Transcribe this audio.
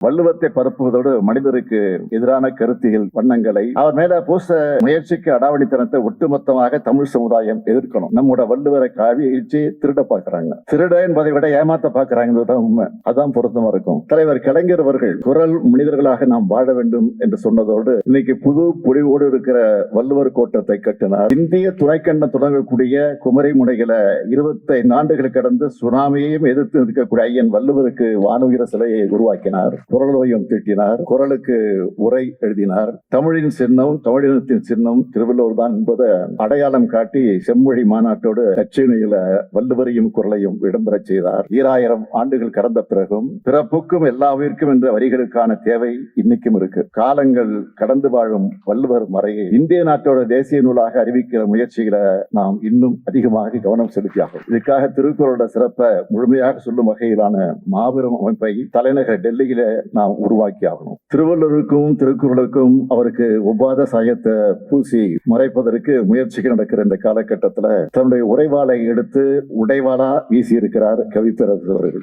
வள்ளுவத்தை பரப்புவதோடு மனிதருக்கு எதிரான கருத்தியல் வண்ணங்களை அவர் மேல பூச முயற்சிக்கு அடாவடித்தனத்தை ஒட்டுமொத்தமாக தமிழ் சமுதாயம் எதிர்க்கணும். நம்மோட வள்ளுவரை காவி இழிச்சு திருட பாக்குறாங்க. திருட என்பதை விட ஏமாத்த பாக்குறாங்கிறதுதான் உண்மை. அதான் பொருத்தமா இருக்கும். தலைவர் கலைஞர் அவர்கள் குரல் மனிதர்களாக நாம் வாழ வேண்டும் என்று சொன்னதோடு இன்னைக்கு புது பொலிவோடு இருக்கிற வள்ளுவர் கோட்டத்தை கட்டினார். இந்திய துணைக்கண்டம் தொடங்கக்கூடிய குமரி முனைகளை 25 ஆண்டுகள் கடந்து சுனாமியையும் எதிர்த்து நிற்கக்கூடிய ஐயன் வள்ளுவருக்கு வானுயிர சிலையை உருவாக்கினார். குரலோயம் தீட்டினார். குரலுக்கு உரை எழுதினார். தமிழின் சின்னம், தமிழினத்தின் சின்னம் திருவள்ளுவர் தான் என்பதை அடையாளம் காட்டி செம்மொழி மாநாட்டோடு கட்சியில வள்ளுவரையும் குரலையும் இடம்பெறச் செய்தார். 2000 ஆண்டுகள் கடந்த பிறகும் பிறப்புக்கும் எல்லா உயிர்க்கும் என்ற வரிகளுக்கான தேவை இன்னைக்கும் இருக்கு. காலங்கள் கடந்து வாழும் வள்ளுவர் மறையை இந்திய நாட்டோட தேசிய நூலாக அறிவிக்கிற முயற்சிகளை நாம் இன்னும் அதிகமாக கவனம் செலுத்தியாகும். இதுக்காக திருக்குறளோட சிறப்பை முழுமையாக சொல்லும் வகையிலான மாபெரும் அமைப்பை தலைநகர் டெல்லியில நாம் உருவாக்கி ஆகணும். திருவள்ளுவருக்கும் திருக்குறளுக்கும் அவருக்கு ஒவ்வாத சாயத்தை பூசி மறைப்பதற்கு முயற்சிகள் நடக்கிற இந்த காலகட்டத்தில் தன்னுடைய உரைவாளை எடுத்து உடைவாளா வீசி இருக்கிறார் கவிப்பேரரசு அவர்கள்.